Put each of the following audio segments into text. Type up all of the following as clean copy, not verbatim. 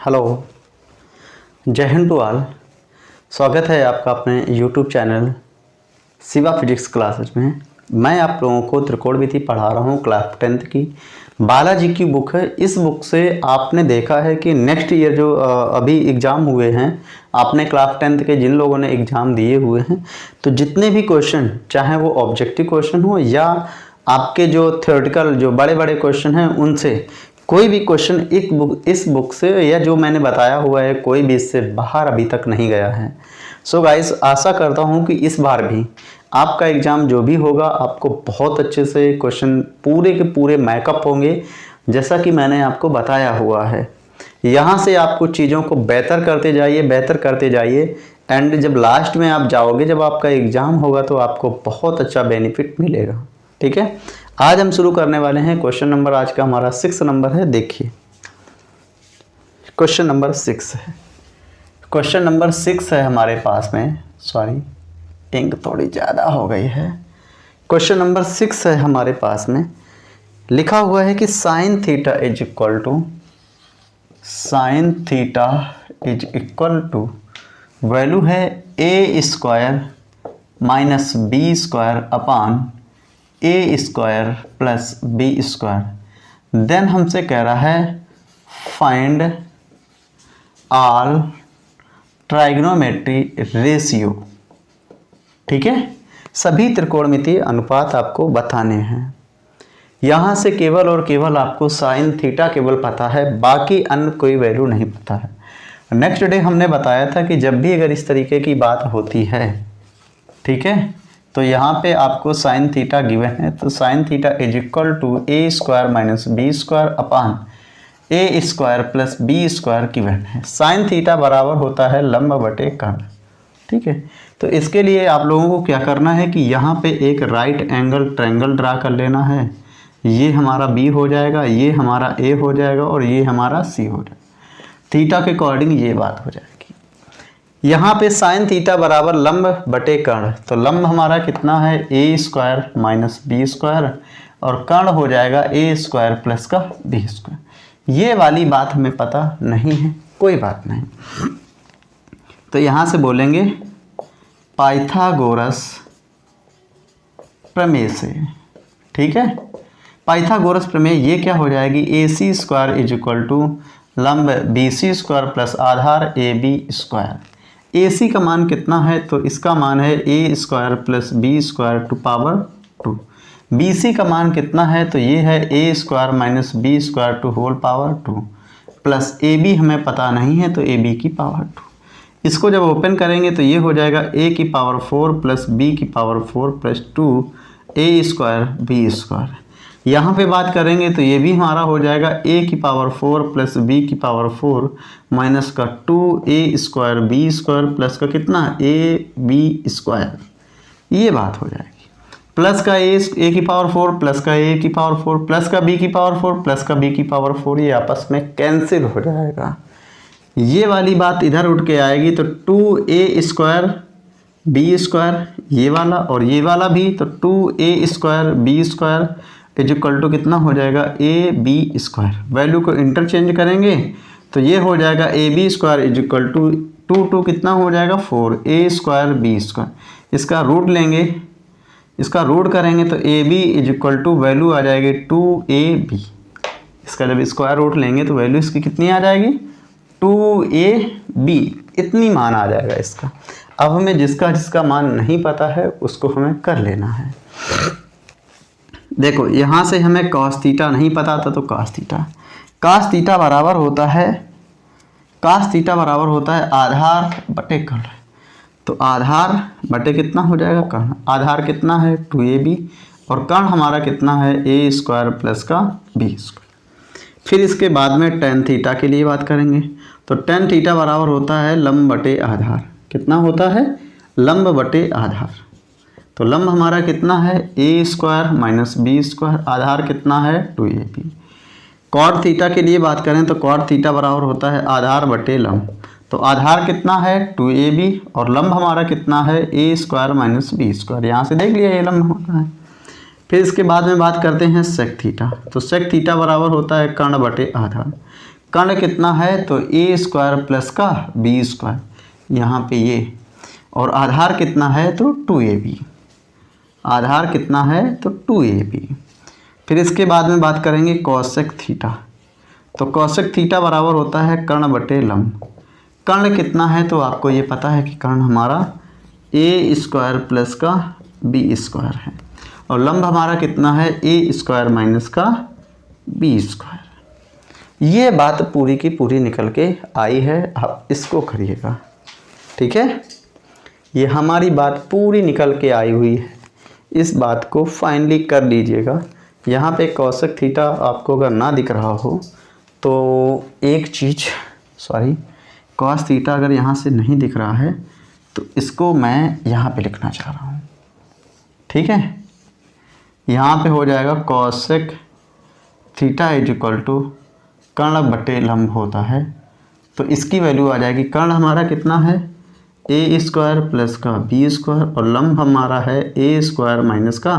Hello, जय Hind to all. स्वागत है आपका अपने YouTube channel Shiva physics classes में। मैं आप लोगों को त्रिकोणमिति पढ़ा रहा हूँ क्लास 10th की। बालाजी की बुक है। इस बुक से आपने देखा है कि नेक्स्ट ईयर जो अभी एग्ज़ाम हुए हैं, आपने क्लास 10th के जिन लोगों ने एग्ज़ाम दिए हुए हैं, तो जितने भी क्वेश्चन, चाहे वो ऑब्जेक्टिव क्वेश्चन हो या आपके जो थ्योरेटिकल जो बड़े बड़े क्वेश्चन हैं, उनसे कोई भी क्वेश्चन इस बुक से या जो मैंने बताया हुआ है, कोई भी इससे बाहर अभी तक नहीं गया है। सो गाइस, आशा करता हूँ कि इस बार भी आपका एग्ज़ाम जो भी होगा, आपको बहुत अच्छे से क्वेश्चन पूरे के पूरे मैकअप होंगे, जैसा कि मैंने आपको बताया हुआ है। यहाँ से आप कुछ चीज़ों को बेहतर करते जाइए एंड जब लास्ट में आप जाओगे, जब आपका एग्ज़ाम होगा, तो आपको बहुत अच्छा बेनिफिट मिलेगा। ठीक है, आज हम शुरू करने वाले हैं। क्वेश्चन नंबर आज का हमारा 6 नंबर है। देखिए, क्वेश्चन नंबर 6 है। क्वेश्चन नंबर 6 है हमारे पास में। सॉरी, इंक थोड़ी ज़्यादा हो गई है। क्वेश्चन नंबर 6 है हमारे पास में। लिखा हुआ है कि sine theta is equal to value है a square minus B square upon A square plus B square. Then हमसे कह रहा है फाइंड ऑल ट्राइग्नोमेट्री रेशियो। ठीक है, सभी त्रिकोणमितीय अनुपात आपको बताने हैं। यहाँ से केवल और केवल आपको साइन थीटा केवल पता है, बाकी अन्य कोई वैल्यू नहीं पता है। नेक्स्ट डे हमने बताया था कि जब भी अगर इस तरीके की बात होती है, ठीक है, तो यहाँ पे आपको साइन थीटा गिवन है, तो sine theta is equal to A square minus B square upon A square plus B square given है। साइन थीटा बराबर होता है लंब बटे कर्ण। ठीक है, तो इसके लिए आप लोगों को क्या करना है कि यहाँ पे एक राइट एंगल ट्रायंगल ड्रा कर लेना है। ये हमारा बी हो जाएगा, ये हमारा ए हो जाएगा और ये हमारा सी हो जाएगा। थीटा के अकॉर्डिंग ये बात हो जाएगी। यहाँ पे साइन थीटा बराबर लंब बटे कर्ण, तो लंब हमारा कितना है a square minus B square और कर्ण हो जाएगा ए स्क्वायर प्लस का बी स्क्वायर। ये वाली बात हमें पता नहीं है, कोई बात नहीं। तो यहाँ से बोलेंगे पाइथागोरस प्रमेय से। ठीक है, पाइथागोरस प्रमेय ये क्या हो जाएगी, A C square is equal to लंब बी सी स्क्वायर प्लस आधार A B square. A C का मान कितना है, तो इसका मान है a square plus B square to power 2। B C का मान कितना है, तो ये है a square minus B square to whole power 2 plus A B हमें पता नहीं है, तो ए बी की पावर 2। इसको जब ओपन करेंगे तो ये हो जाएगा ए की पावर 4 प्लस बी की पावर 4 प्लस 2 ए स्क्वायर बी स्क्वायर। यहाँ पे बात करेंगे तो ये भी हमारा हो जाएगा ए की पावर 4 प्लस बी की पावर 4 माइनस का 2 ए स्क्वायर बी स्क्वायर प्लस का कितना ए बी स्क्वायर। ये बात हो जाएगी। प्लस का ए की पावर 4 प्लस का ए की पावर 4 प्लस का बी की पावर 4 प्लस का बी की पावर 4, ये आपस में कैंसिल हो जाएगा। ये वाली बात इधर उठ के आएगी, तो 2a स्क्वायर बी स्क्वायर ये वाला और ये वाला भी, तो 2a square b square is equal to कितना हो जाएगा ए बी स्क्वायर। वैल्यू को इंटरचेंज करेंगे तो ये हो जाएगा A B square is equal to 2 कितना हो जाएगा 4 ए स्क्वायर बी स्क्वायर। इसका रूट लेंगे, इसका रूट करेंगे तो A B is equal to value आ जाएगी 2ab। इसका जब स्क्वायर रूट लेंगे तो वैल्यू इसकी कितनी आ जाएगी 2ab, इतनी मान आ जाएगा इसका। अब हमें जिसका जिसका मान नहीं पता है उसको हमें कर लेना है। देखो, यहाँ से हमें cos थीटा नहीं पता था, तो cos थीटा बराबर होता है आधार बटे कर्ण। तो आधार बटे कितना हो जाएगा कर्ण। आधार कितना है 2ab और कर्ण हमारा कितना है ए स्क्वायर प्लस का बी स्क्वायर। फिर इसके बाद में tan थीटा के लिए बात करेंगे, तो tan थीटा बराबर होता है लंब बटे आधार। कितना होता है लंब बटे आधार। तो लंब हमारा कितना है a square minus B square, आधार कितना है 2ab। कॉट थीटा के लिए बात करें तो कॉट थीटा बराबर होता है आधार बटे लंब। तो आधार कितना है 2ab और लंब हमारा कितना है a square minus B square. यहाँ से देख लिया ये लंब हमारा है। फिर इसके बाद में बात करते हैं सेक थीटा। तो सेक थीटा बराबर होता है कर्ण बटे आधार। कर्ण कितना है तो ए स्क्वायर प्लस का बी स्क्वायर, यहाँ पे ये, और आधार कितना है तो 2ab, आधार कितना है तो 2ab। फिर इसके बाद में बात करेंगे कॉसेक थीटा, तो कॉसेक थीटा बराबर होता है कर्ण बटे लंब। कर्ण कितना है तो आपको ये पता है कि कर्ण हमारा ए स्क्वायर प्लस का बी स्क्वायर है, और लंब हमारा कितना है ए स्क्वायर माइनस का बी स्क्वायर। ये बात पूरी की पूरी निकल के आई है, आप इसको करिएगा, ठीक है। ये हमारी बात पूरी निकल के आई हुई है, इस बात को फाइनली कर लीजिएगा। यहाँ पे कॉसेक थीटा आपको अगर ना दिख रहा हो तो एक चीज़, सॉरी, कॉस थीटा अगर यहाँ से नहीं दिख रहा है तो इसको मैं यहाँ पे लिखना चाह रहा हूँ, ठीक है। यहाँ पे हो जाएगा cosec theta is equal to कर्ण बटे लंब होता है, तो इसकी वैल्यू आ जाएगी, कर्ण हमारा कितना है ए स्क्वायर प्लस का बी स्क्वायर, और लंब हमारा है ए स्क्वायर माइनस का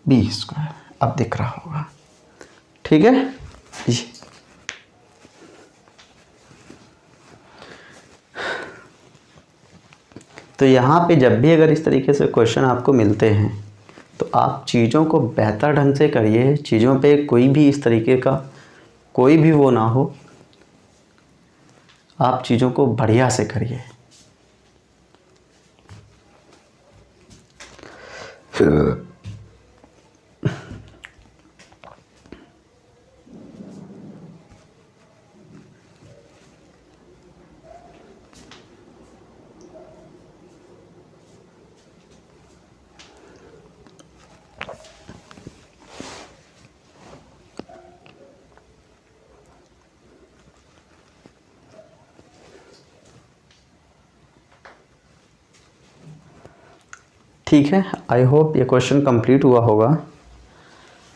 बी स्क्वायर। अब दिख रहा होगा, ठीक है जी। तो यहाँ पे जब भी अगर इस तरीके से क्वेश्चन आपको मिलते हैं तो आप चीज़ों को बेहतर ढंग से करिए, चीज़ों पे कोई भी इस तरीके का कोई भी वो ना हो, आप चीज़ों को बढ़िया से करिए। ठीक है, आई होप ये क्वेश्चन कंप्लीट हुआ होगा।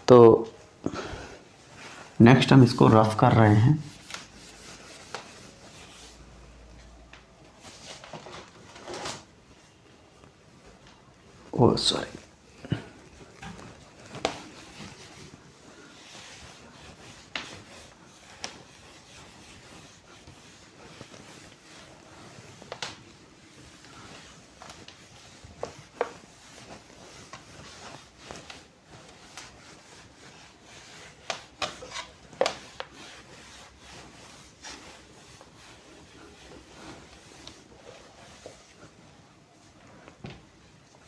तो नेक्स्ट हम इसको रफ कर रहे हैं। ओ सॉरी,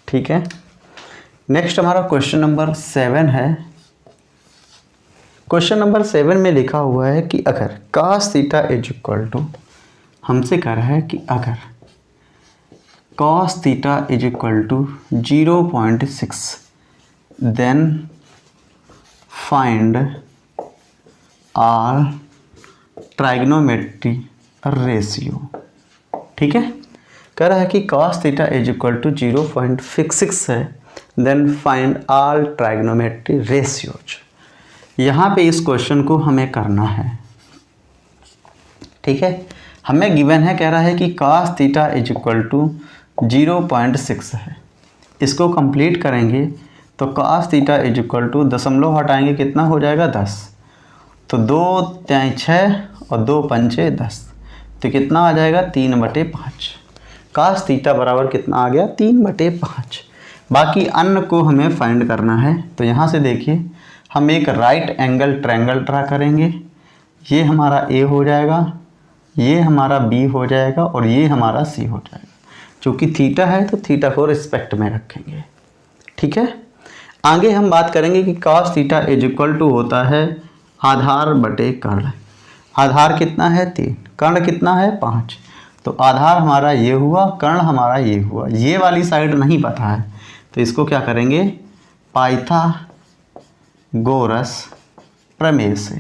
ठीक है। नेक्स्ट हमारा क्वेश्चन नंबर 7 है। क्वेश्चन नंबर 7 में लिखा हुआ है कि अगर cos theta is equal to, हमसे कह रहा है कि अगर cos theta is equal to 0.6 then find our trigonometry ratio, ठीक है। कह रहा है कि cos theta is equal to 0.6 है, then find all trigonometry ratios. यहाँ पे इस क्वेश्चन को हमें करना है, ठीक है। हमें गिवन है, कह रहा है कि cos theta is equal to 0.6 है। इसको कंप्लीट करेंगे तो cos theta is equal to, दशमलव हटाएंगे कितना हो जाएगा 10, तो 2 तिहाई 6 और 2 पंचे 10, तो कितना आ जाएगा 3/5। cos थीटा बराबर कितना आ गया 3/5। बाकी अन्य को हमें फाइंड करना है। तो यहाँ से देखिए, हम एक राइट एंगल ट्रायंगल ड्रा करेंगे। ये हमारा ए हो जाएगा, ये हमारा बी हो जाएगा और ये हमारा सी हो जाएगा। चूँकि थीटा है तो थीटा को रिस्पेक्ट में रखेंगे, ठीक है। आगे हम बात करेंगे कि cos theta is equal to होता है आधार बटे कर्ण। आधार कितना है 3, कर्ण कितना है 5, तो आधार हमारा ये हुआ, कर्ण हमारा ये हुआ। ये वाली साइड नहीं पता है तो इसको क्या करेंगे, पाइथागोरस प्रमेय से।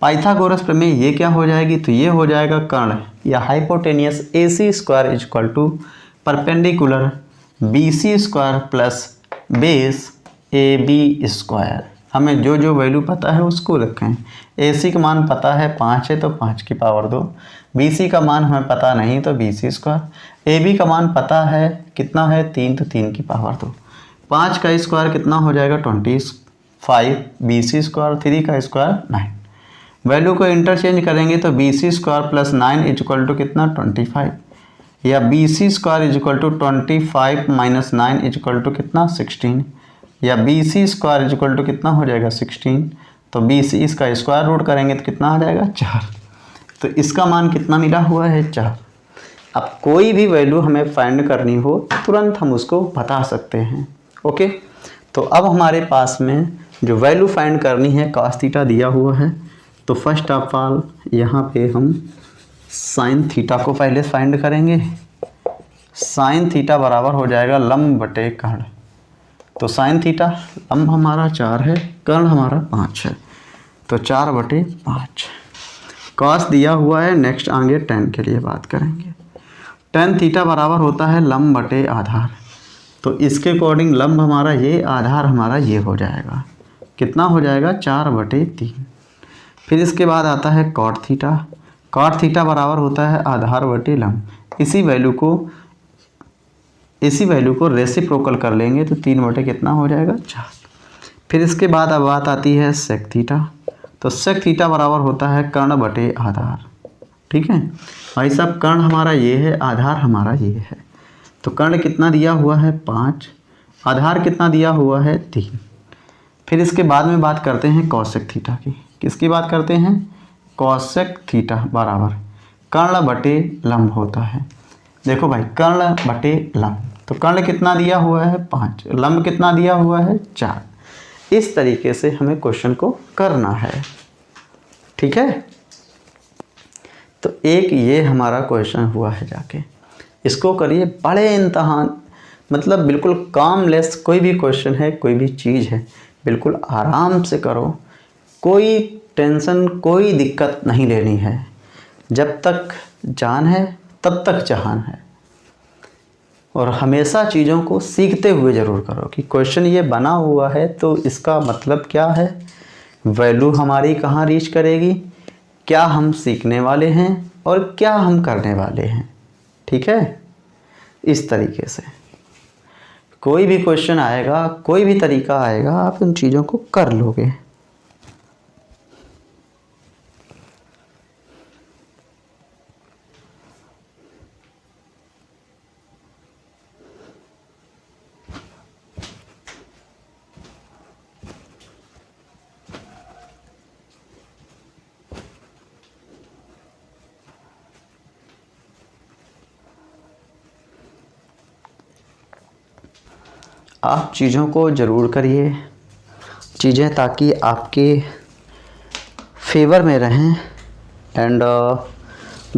पाइथागोरस प्रमेय ये क्या हो जाएगी, तो ये हो जाएगा कर्ण या hypotenuse AC square is equal to perpendicular BC square plus base AB square. हमें जो जो वैल्यू पता है उसको रखें। AC का मान पता है 5 है तो 5 की पावर 2, BC का मान हमें पता नहीं तो BC स्क्वायर, AB का मान पता है कितना है 3 तो 3 की पावर 2, 5 का स्क्वायर कितना हो जाएगा 25, BC स्क्वायर 3 का स्क्वायर 9। वैल्यू को इंटरचेंज करेंगे तो B C square plus 9 is equal to कितना 25, या B C square is equal to 25 minus 9 is equal to कितना 16, या B C square is equal to कितना हो जाएगा 16, तो बी सी इसका स्क्वायर रूट करेंगे तो कितना आ जाएगा 4। तो इसका मान कितना मिला हुआ है 4। अब कोई भी वैल्यू हमें फाइंड करनी हो तुरंत हम उसको बता सकते हैं। ओके, तो अब हमारे पास में जो वैल्यू फाइंड करनी है cos थीटा दिया हुआ है। तो फर्स्ट ऑफ ऑल यहाँ पे हम साइन थीटा को पहले फाइंड करेंगे। साइन थीटा बराबर हो जाएगा लंब बटे कर्ण। तो साइन थीटा लंब हमारा 4 है, कर्ण हमारा 5 है, तो 4 बटे 5। कॉस दिया हुआ है, नेक्स्ट आगे tan के लिए बात करेंगे। tan थीटा बराबर होता है लंब बटे आधार। तो इसके अकॉर्डिंग लंब हमारा ये, आधार हमारा ये हो जाएगा, कितना हो जाएगा 4 बटे 3। फिर इसके बाद आता है कॉट थीटा। कॉट थीटा बराबर होता है आधार बटे लंब। इसी वैल्यू को रेसिप्रोकल कर लेंगे तो 3 बटे कितना हो जाएगा 4। फिर इसके बाद अब बात आती है सेक थीटा। तो सेक थीटा बराबर होता है कर्ण बटे आधार। ठीक है भाई साहब, कर्ण हमारा ये है, आधार हमारा ये है। तो कर्ण कितना दिया हुआ है 5, आधार कितना दिया हुआ है 3। फिर इसके बाद में बात करते हैं कॉसेक थीटा की। किसकी बात करते हैं? कॉसेक थीटा बराबर कर्ण बटे लंब होता है। देखो भाई, कर्ण बटे लंब, तो कर्ण कितना दिया हुआ है 5, लंब कितना दिया हुआ है 4। इस तरीके से हमें क्वेश्चन को करना है। ठीक है, तो एक ये हमारा क्वेश्चन हुआ है, जाके इसको करिए। बड़े इम्तहान मतलब बिल्कुल कामलेस, कोई भी क्वेश्चन है, कोई भी चीज़ है, बिल्कुल आराम से करो, कोई टेंशन, कोई दिक्कत नहीं लेनी है। जब तक जान है तब तक जहान है। और हमेशा चीज़ों को सीखते हुए ज़रूर करो कि क्वेश्चन ये बना हुआ है तो इसका मतलब क्या है, वैल्यू हमारी कहाँ रीच करेगी, क्या हम सीखने वाले हैं और क्या हम करने वाले हैं। ठीक है, इस तरीके से कोई भी क्वेश्चन आएगा, कोई भी तरीका आएगा, आप उन चीज़ों को कर लोगे। आप चीज़ों को ज़रूर करिए, चीज़ें ताकि आपके फेवर में रहें। एंड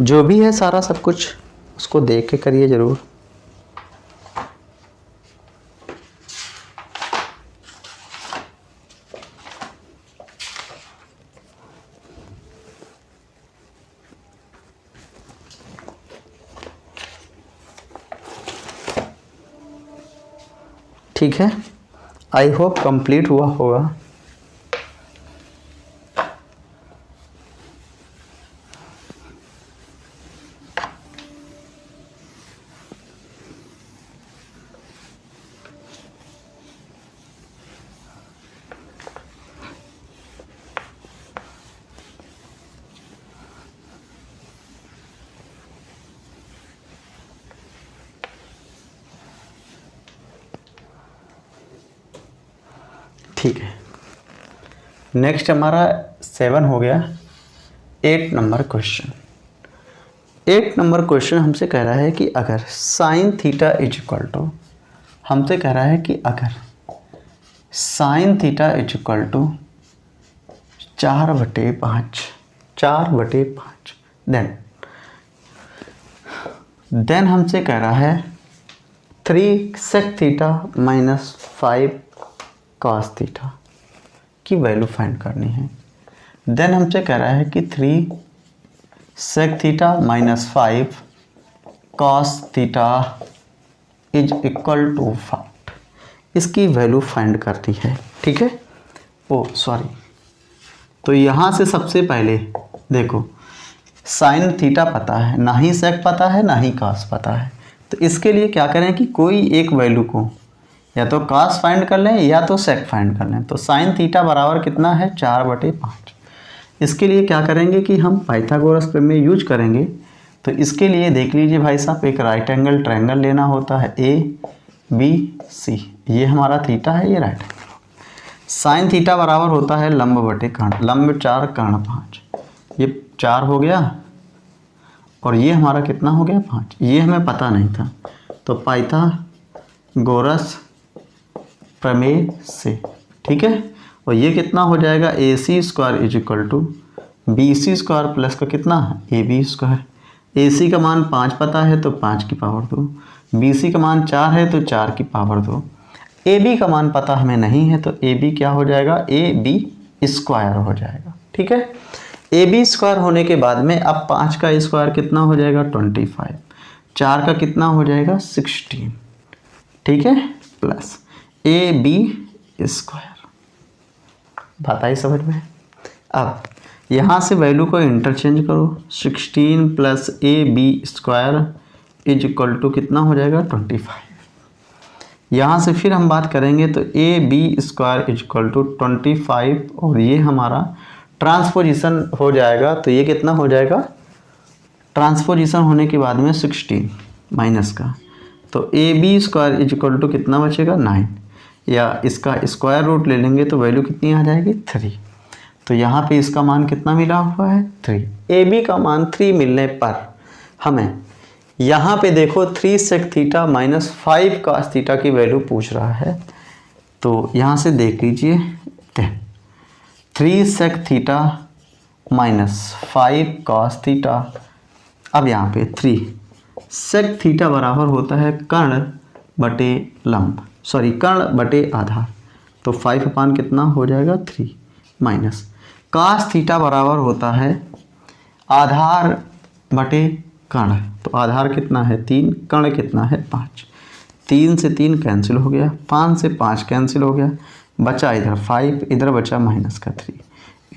जो भी है सारा सब कुछ उसको देख के करिए ज़रूर। ठीक है, आई होप कंप्लीट हुआ होगा। ठीक है, नेक्स्ट हमारा 7 हो गया। 8 नंबर क्वेश्चन। 8 नंबर क्वेश्चन हमसे कह रहा है कि अगर sine theta is equal to, हमसे कह रहा है कि अगर sine theta is equal to 4/5, 4/5, then हमसे कह रहा है 3 sec theta minus 5 cos theta की वैल्यू फाइंड करनी है। देन हमसे कह रहा है कि 3 sec theta minus 5 cos theta is equal to 5, इसकी वैल्यू फाइंड करनी है। ठीक है, ओ सॉरी, तो यहाँ से सबसे पहले देखो, साइन थीटा पता है, ना ही सेक पता है, ना ही कॉस पता है। तो इसके लिए क्या करें कि कोई एक वैल्यू को या तो कॉस फाइंड कर लें या तो सेक फाइंड कर लें। तो साइन थीटा बराबर कितना है 4/5। इसके लिए क्या करेंगे कि हम पाइथागोरस प्रमेय यूज करेंगे। तो इसके लिए देख लीजिए भाई साहब, एक राइट एंगल ट्रायंगल लेना होता है ABC, ये हमारा थीटा है, ये राइट एंगल। साइन थीटा बराबर होता है लंब बटे कर्ण, लंब 4 कर्ण 5, ये 4 हो गया और ये हमारा कितना हो गया 5, ये हमें पता नहीं था। तो पाइथागोरस प्रमेय से, ठीक है। और ये कितना हो जाएगा AC² is equal to BC² plus का कितना AB²। AC का मान 5 पता है तो 5 की पावर 2, BC का मान 4 है तो 4 की पावर 2, AB का मान पता हमें नहीं है तो AB क्या हो जाएगा AB² हो जाएगा, ठीक है। AB² होने के बाद में अब 5 का स्क्वायर कितना हो जाएगा 25, 4 का कितना हो जाएगा 16, ठीक है, प्लस AB²। बात आई समझ में। अब यहाँ से वैल्यू को इंटरचेंज करो, 16 plus AB² is equal to कितना हो जाएगा 25। यहाँ से फिर हम बात करेंगे तो AB² इज इक्वल टू 25 और ये हमारा ट्रांसपोजिशन हो जाएगा। तो ये कितना हो जाएगा, ट्रांसपोजिशन होने के बाद में 16 माइनस का, तो AB² इज इक्वल टू कितना बचेगा 9, या इसका स्क्वायर रूट ले लेंगे तो वैल्यू कितनी आ जाएगी 3। तो यहाँ पे इसका मान कितना मिला हुआ है 3। AB का मान 3 मिलने पर हमें यहाँ पे देखो 3 sec theta minus 5 cos theta की वैल्यू पूछ रहा है। तो यहाँ से देख लीजिए 3 sec theta minus 5 cos theta. अब यहाँ पे 3 sec थीटा बराबर होता है कर्ण बटे लंब, सॉरी कर्ण बटे आधार। तो 5 अपान कितना हो जाएगा 3 माइनस cos थीटा बराबर होता है आधार बटे कर्ण। तो आधार कितना है 3, कर्ण कितना है 5, 3 से 3 कैंसिल हो गया, 5 से 5 कैंसिल हो गया, बचा इधर 5, इधर बचा माइनस का 3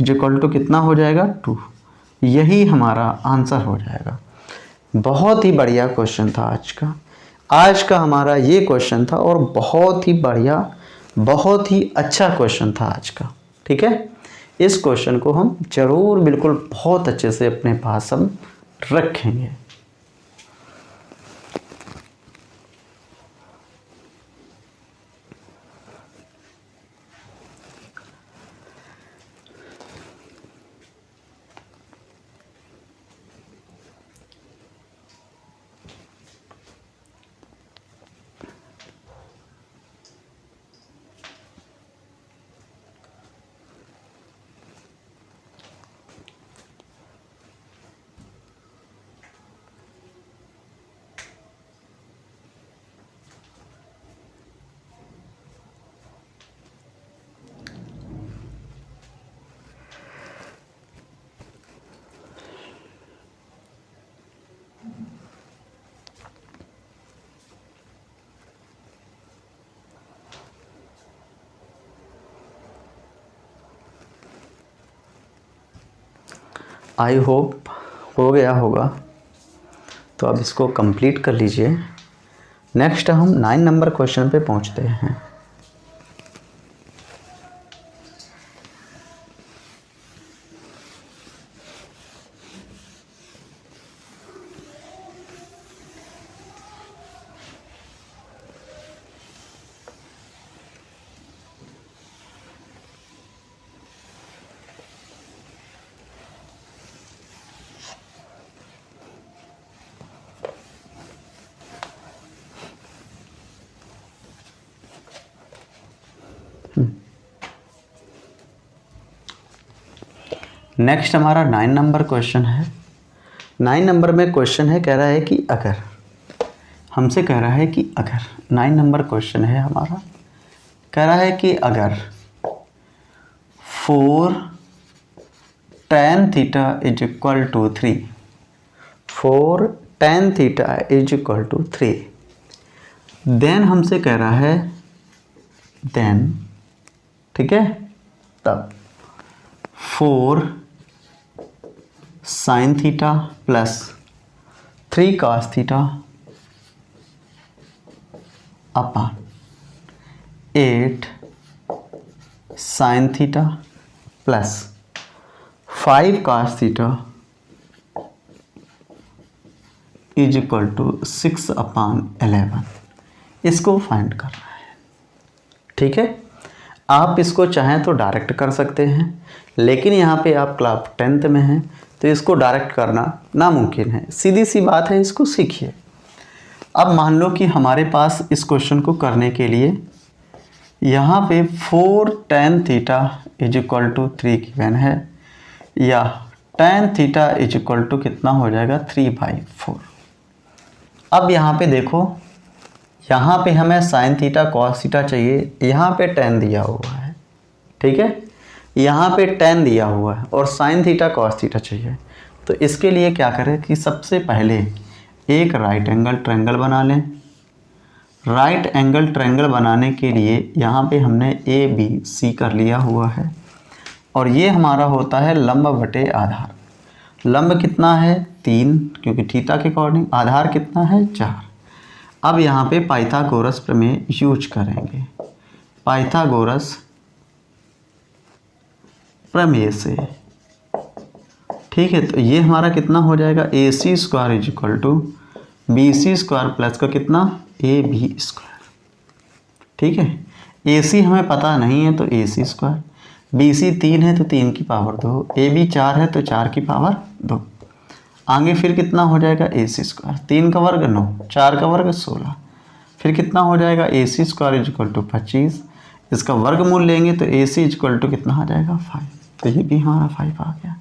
इज इक्वल टू कितना हो जाएगा 2। यही हमारा आंसर हो जाएगा। बहुत ही बढ़िया क्वेश्चन था आज का हमारा ये क्वेश्चन था और बहुत ही बढ़िया, बहुत ही अच्छा क्वेश्चन था आज का, ठीक है। इस क्वेश्चन को हम जरूर बिल्कुल बहुत अच्छे से अपने पास हम रखेंगे। आई होप हो गया होगा। तो अब इसको कंप्लीट कर लीजिए। नेक्स्ट हम 9 नंबर क्वेश्चन पे पहुंचते हैं। नेक्स्ट हमारा 9 नंबर क्वेश्चन है। 9 नंबर में क्वेश्चन है, कह रहा है कि अगर, हमसे कह रहा है कि अगर 9 नंबर क्वेश्चन है हमारा, कह रहा है कि अगर 4 tan theta is equal to 3, 4 tan theta is equal to 3, then हमसे कह रहा है देन, ठीक है, तब 4 sin theta plus 3 cos theta upon 8 sin theta plus 5 cos theta is equal to 6/11, इसको फाइंड करना है। ठीक है, आप इसको चाहें तो डायरेक्ट कर सकते हैं, लेकिन यहाँ पे आप क्लास 10th में हैं तो इसको डायरेक्ट करना नामुमकिन है। सीधी सी बात है, इसको सीखिए। अब मान लो कि हमारे पास इस क्वेश्चन को करने के लिए यहाँ पे 4 tan theta is equal to 3 given है, या tan theta is equal to कितना हो जाएगा 3/4। अब यहाँ पे देखो, यहाँ पे हमें sin थीटा cos थीटा चाहिए, यहाँ पे tan दिया हुआ है। ठीक है, यहाँ पे tan दिया हुआ है और sin थीटा cos थीटा चाहिए। तो इसके लिए क्या करें कि सबसे पहले एक राइट एंगल ट्रायंगल बना लें। राइट एंगल ट्रायंगल बनाने के लिए यहाँ पे हमने ए बी सी कर लिया हुआ है, और ये हमारा होता है लंब बटे आधार। लंब कितना है 3, क्योंकि थीटा के अकॉर्डिंग। आधार कितना है 4। अब यहाँ पे पाइथागोरस प्रमेय यूज करेंगे। पाइथागोरस प्रमेय से, ठीक है, तो ये हमारा कितना हो जाएगा AC² is equal to BC² plus का कितना AB²। ठीक है, AC हमें पता नहीं है तो AC², BC 3 है तो 3 की पावर 2, AB 4 है तो 4 की पावर 2। आगे फिर कितना हो जाएगा AC², 3 का वर्ग 9, 4 का वर्ग 16, फिर कितना हो जाएगा AC² इज इक्वल टू 25। इसका वर्गमूल लेंगे तो AC इज इक्वल टू कितना आ जाएगा 5। तो ये भी हमारा 5 आ गया।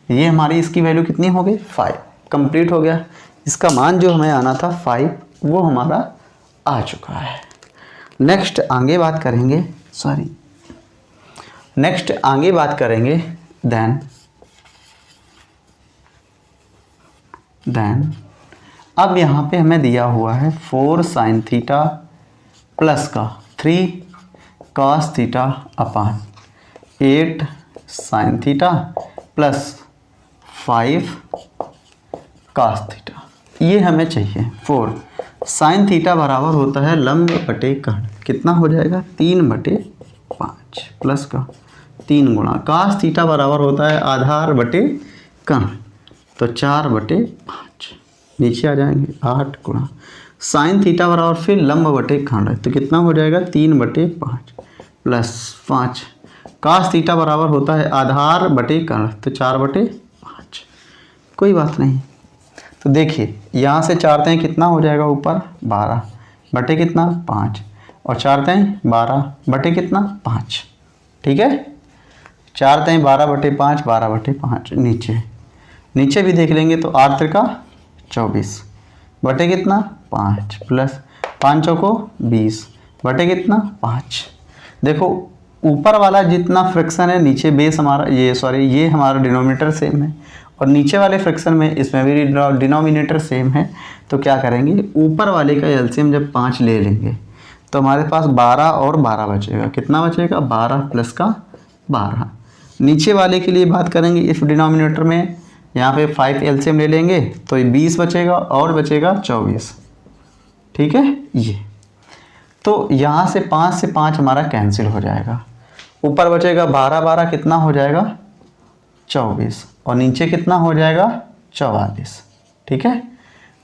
ये हमारी इसकी वैल्यू कितनी हो गई 5। कंप्लीट हो गया। इसका मान जो हमें आना था 5 वो हमारा आ चुका है। नेक्स्ट आगे बात करेंगे, नेक्स्ट आगे बात करेंगे देन अब यहाँ पे हमें दिया हुआ है 4 sin थीटा प्लस का 3 cos theta upon 8 sin theta plus 5 cos theta. ये हमें चाहिए। 4 sin थीटा बराबर होता है लंब बटे कर्ण, कितना हो जाएगा 3/5 प्लस का 3 गुणा cos थीटा बराबर होता है आधार बटे कर्ण, तो 4/5 नीचे आ जाएंगे 8 गुणा sin थीटा बराबर फिर लंब बटे खंड, तो कितना हो जाएगा 3/5 प्लस 5 cos थीटा बराबर होता है आधार बटे कर्ण, तो 4/5। कोई बात नहीं। तो देखिए यहाँ से 4 तें कितना हो जाएगा ऊपर 12 बटे कितना 5, और 4 तें 12 बटे कितना 5। ठीक है, 4 तें 12/5, 12/5 नीचे भी देख लेंगे तो 8 त्रिका 24 बटे कितना 5 प्लस 5 चौको 20 बटे कितना 5। देखो ऊपर वाला जितना फ्रैक्शन है नीचे बेस हमारा ये हमारा डिनोमिनेटर सेम है, और नीचे वाले फ्रैक्शन में इसमें भी डिनोमिनेटर सेम है। तो क्या करेंगे, ऊपर वाले का एलसीएम जब 5 ले लेंगे तो हमारे पास 12 और 12 बचेगा। कितना बचेगा 12 प्लस का 12। नीचे वाले के लिए बात करेंगे, इस डिनोमिनेटर में यहाँ पे 5 एलसीएम ले लेंगे तो 20 बचेगा और बचेगा 24। ठीक है, ये तो यहाँ से 5 से 5 हमारा कैंसिल हो जाएगा। ऊपर बचेगा 12 कितना हो जाएगा 24, और नीचे कितना हो जाएगा 44। ठीक है,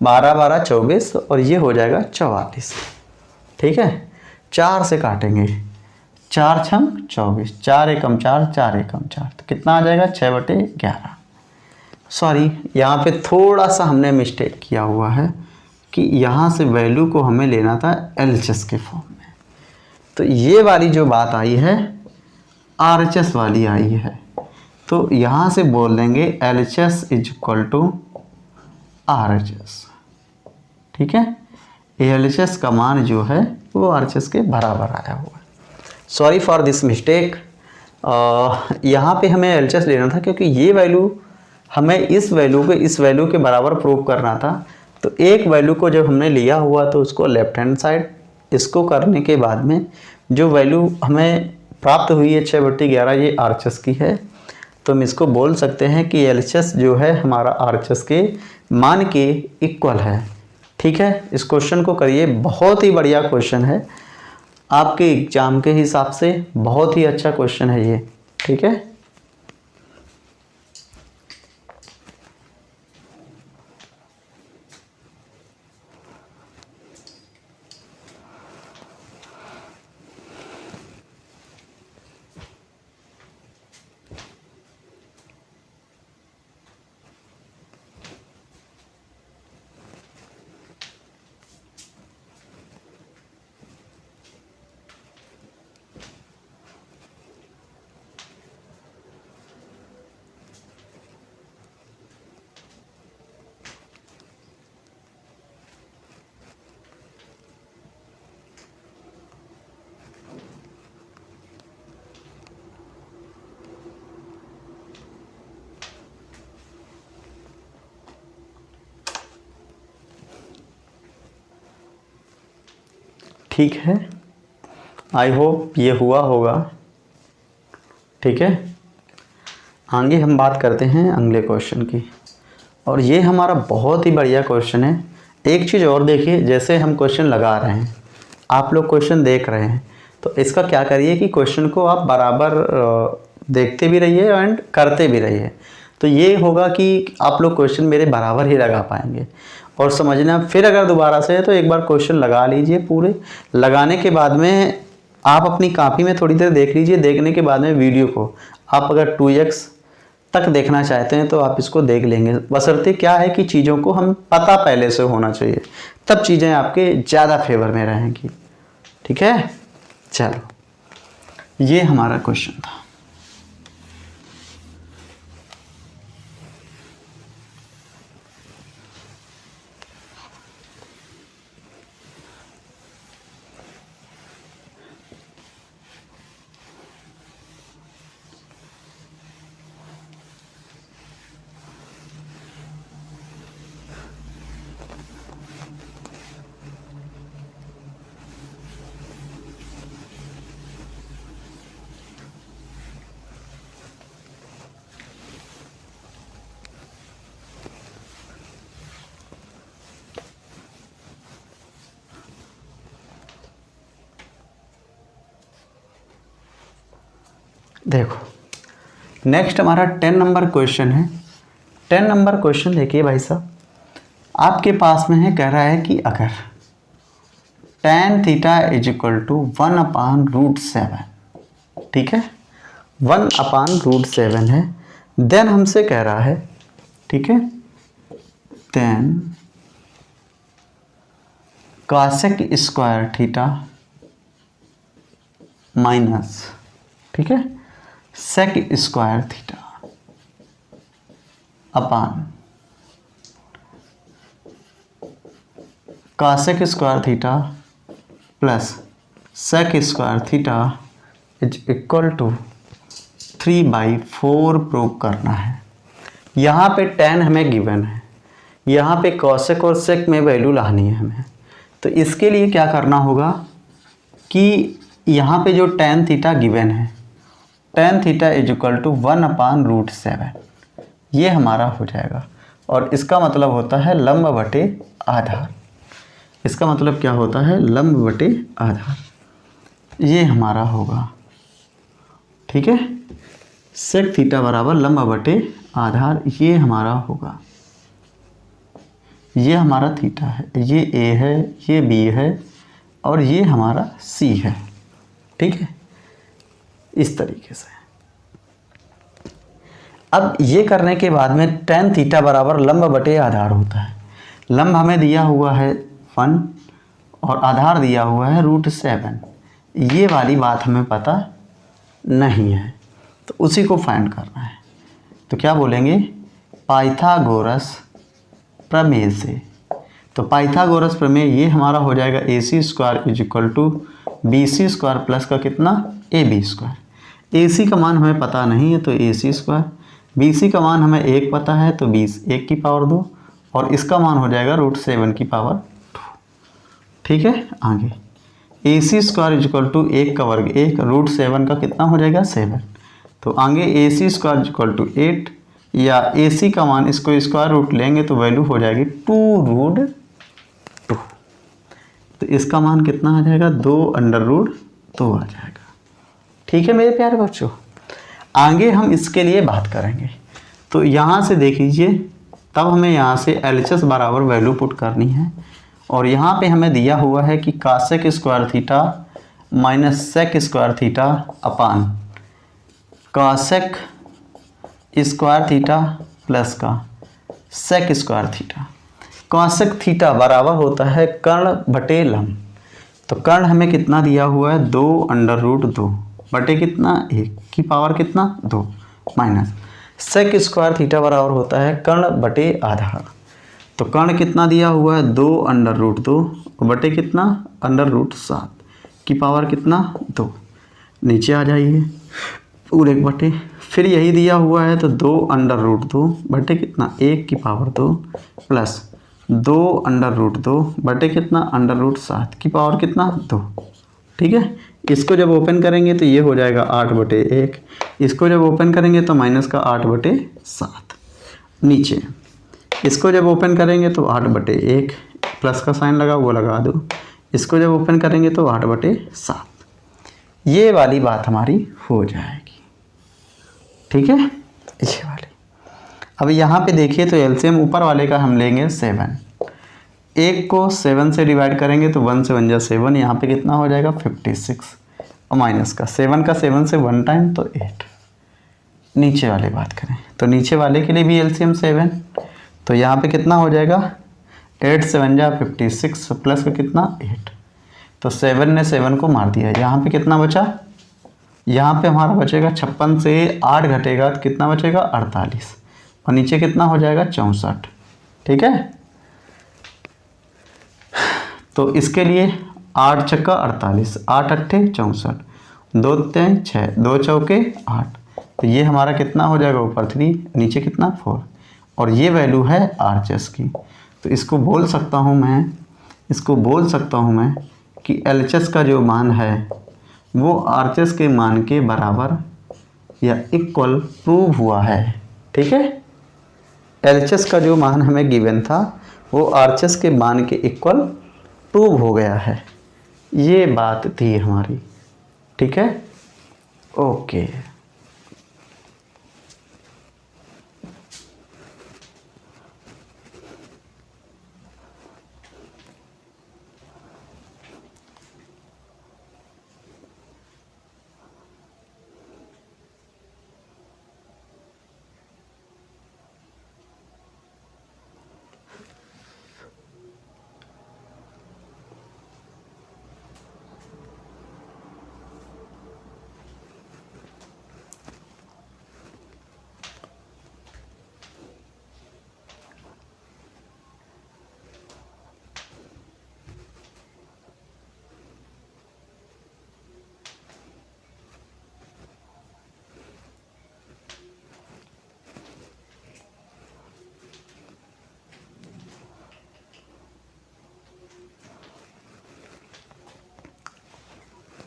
12 24 और ये हो जाएगा 44। ठीक है, 4 से काटेंगे, 4 छंग 24, 4 एकम 4, 4 एकम 4, तो कितना आ जाएगा 6/11। सॉरी, यहाँ पे थोड़ा सा हमने मिस्टेक किया हुआ है कि यहाँ से वैल्यू को हमें लेना था एलएचएस के फॉर्म में। तो ये वाली जो बात आई है आरएचएस वाली आई है, तो यहाँ से बोल देंगे LHS is equal to RHS. ठीक है, एलएचएस का मान जो है वो आरएचएस के बराबर आया हुआ है। Sorry for this mistake. यहाँ पे हमें एलएचएस लेना था क्योंकि ये वैल्यू हमें इस वैल्यू के बराबर प्रूव करना था। तो एक वैल्यू को जब हमने लिया हुआ तो उसको लेफ्ट हैंड साइड, इसको करने के बाद में जो वैल्यू हमें प्राप्त हुई है 6/11 ये आरएचएस की है। तो हम इसको बोल सकते हैं कि एलएचएस जो है हमारा आरएचएस के मान के इक्वल है। ठीक है, इस क्वेश्चन को करिए, बहुत ही बढ़िया क्वेश्चन है आपके एग्जाम के हिसाब से, बहुत ही अच्छा क्वेश्चन है ये। ठीक है। ठीक है, आई होप ये हुआ होगा। ठीक है, आगे हम बात करते हैं अगले क्वेश्चन की, और ये हमारा बहुत ही बढ़िया क्वेश्चन है। एक चीज़ और देखिए, जैसे हम क्वेश्चन लगा रहे हैं, आप लोग क्वेश्चन देख रहे हैं, तो इसका क्या करिए कि क्वेश्चन को आप बराबर देखते भी रहिए एंड करते भी रहिए। तो ये होगा कि आप लोग क्वेश्चन मेरे बराबर ही लगा पाएंगे। और समझना, फिर अगर दोबारा से है तो एक बार क्वेश्चन लगा लीजिए पूरे। लगाने के बाद में आप अपनी कॉपी में थोड़ी देर देख लीजिए। देखने के बाद में वीडियो को आप अगर 2x तक देखना चाहते हैं तो आप इसको देख लेंगे। बशर्ते क्या है कि चीज़ों को हम पता पहले से होना चाहिए, तब चीज़ें आपके ज़्यादा फेवर में रहेंगी। ठीक है, चलो ये हमारा क्वेश्चन था। देखो नेक्स्ट हमारा 10 नंबर क्वेश्चन है। 10 नंबर क्वेश्चन देखिए भाई साहब, आपके पास में है, कह रहा है कि अगर tan theta is equal to 1/√7, ठीक है, 1/√7 है, देन हमसे कह रहा है, ठीक है, then cosec square theta minus, ठीक है, sec square theta upon cosec square theta plus sec square theta is equal to 3/4 prove करना है। यहाँ पे tan हमें गिवन है, यहाँ पे cosec और sec में वैल्यू लानी है हमें। तो इसके लिए क्या करना होगा कि यहाँ पे जो tan थीटा गिवन है, tan theta is equal to 1/√7, ये हमारा हो जाएगा। और इसका मतलब होता है लंब बटे आधार। इसका मतलब क्या होता है? लंब बटे आधार। ये हमारा होगा, ठीक है, सेक थीटा बराबर लंब बटे आधार, ये हमारा होगा। ये हमारा थीटा है, ये ए है, ये बी है और ये हमारा सी है, ठीक है, इस तरीके से। अब ये करने के बाद में tan थीटा बराबर लंब बटे आधार होता है। लंब हमें दिया हुआ है 1 और आधार दिया हुआ है √7। ये वाली बात हमें पता नहीं है, तो उसी को फाइंड करना है। तो क्या बोलेंगे? पाइथागोरस प्रमेय से। तो पाइथागोरस प्रमेय ये हमारा हो जाएगा AC square is equal to BC square plus का कितना? AB square. AC का मान हमें पता नहीं है तो AC स्क्वायर, BC का मान हमें 1 पता है तो 1 की पावर 2 और इसका मान हो जाएगा √7 की पावर 2, ठीक है। आगे AC square is equal to 1 का वर्ग 1, √7 का कितना हो जाएगा? 7। तो आगे AC square is equal to 8 या AC का मान इसको स्क्वायर रूट लेंगे तो वैल्यू हो जाएगी 2√2। तो इसका मान कितना आ जाएगा? 2√2 आ जाएगा, ठीक है मेरे प्यारे बच्चों। आगे हम इसके लिए बात करेंगे। तो यहाँ से देख लीजिए, तब हमें यहाँ से LHS बराबर वैल्यू पुट करनी है और यहाँ पे हमें दिया हुआ है कि cosec square theta minus sec square theta upon cosec square theta plus का sec square theta. Cosec theta बराबर होता है कर्ण बटे लंब। तो कर्ण हमें कितना दिया हुआ है? 2√2 बटे कितना? 1 की पावर कितना? 2 माइनस सेक स्क्वायर थीटा बराबर होता है कर्ण बटे आधार। तो कर्ण कितना दिया हुआ है? 2√2 बटे कितना? √7 की पावर कितना? 2। नीचे आ जाइए, पूरे बटे, फिर यही दिया हुआ है तो 2√2 बटे कितना? 1 की पावर 2 प्लस 2√2 बटे कितना √7 की पावर कितना 2। ठीक है, इसको जब ओपन करेंगे तो ये हो जाएगा 8/1, इसको जब ओपन करेंगे तो माइनस का 8/7 नीचे, इसको जब ओपन करेंगे तो 8/1 प्लस का साइन लगा वो लगा दो, इसको जब ओपन करेंगे तो 8/7, ये वाली बात हमारी हो जाएगी। ठीक है, ये वाली। अब यहाँ पे देखिए तो एलसीएम ऊपर वाले का हम लेंगे 7, एक को 7 से डिवाइड करेंगे तो 1 से 1 जा 7, यहाँ पे कितना हो जाएगा 56 और माइनस का 7 से 1 टाइम तो 8। नीचे वाले बात करें तो नीचे वाले के लिए भी एलसीएम 7, तो यहाँ पे कितना हो जाएगा 8 से 1 जा 56 प्लस का कितना 8, तो 7 ने 7 को मार दिया। यहाँ पे कितना बचा, यहाँ पे हमारा बचेगा 56 से 8 घटेगा तो कितना बचेगा 48 और नीचे कितना हो जाएगा 64। ठीक है, तो इसके लिए 8 छक्का 48, 8 अट्ठे 64, 2 3 6, 2 चौके 8, तो ये हमारा कितना हो जाएगा ऊपर 3 नीचे कितना 4 और ये वैल्यू है RHS की। तो इसको बोल सकता हूँ मैं कि LHS का जो मान है वो RHS के मान के बराबर या इक्वल प्रूव हुआ है। ठीक है, LHS का जो मान हमें गिवन था वो RHS के मान के इक्वल प्रूव हो गया है, ये बात थी हमारी। ठीक है, ओके।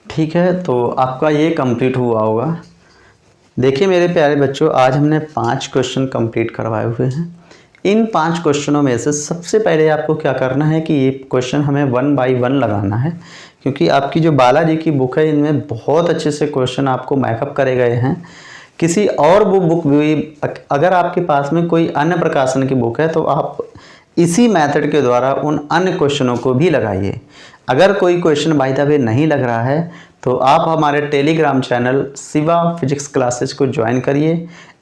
ठीक है, तो आपका ये कंप्लीट हुआ होगा। देखिए मेरे प्यारे बच्चों, आज हमने 5 क्वेश्चन कंप्लीट करवाए हुए हैं। इन 5 क्वेश्चनों में से सबसे पहले आपको क्या करना है कि ये क्वेश्चन हमें 1 बाई 1 लगाना है, क्योंकि आपकी जो बालाजी की बुक है इनमें बहुत अच्छे से क्वेश्चन आपको मैकअप करे गए हैं। किसी और बुक भी, अगर आपके पास में कोई अन्य प्रकाशन की बुक है तो आप इसी मेथड के द्वारा उन अन्य क्वेश्चनों को भी लगाइए। अगर कोई क्वेश्चन बाय द वे नहीं लग रहा है तो आप हमारे Telegram channel Shiva physics classes को ज्वाइन करिए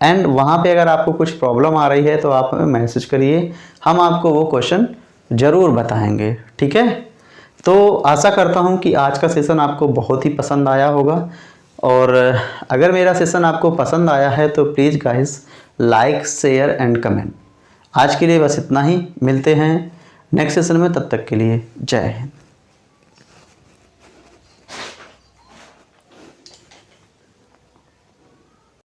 एंड वहाँ पे अगर आपको कुछ प्रॉब्लम आ रही है तो आप हमें मैसेज करिए, हम आपको वो क्वेश्चन ज़रूर बताएंगे। ठीक है, तो आशा करता हूँ कि आज का सेशन आपको बहुत ही पसंद आया होगा और अगर मेरा सेशन आपको पसंद आया है तो please guys like share and comment. आज के लिए बस इतना ही, मिलते हैं नेक्स्ट सेशन में, तब तक के लिए जय हिंद।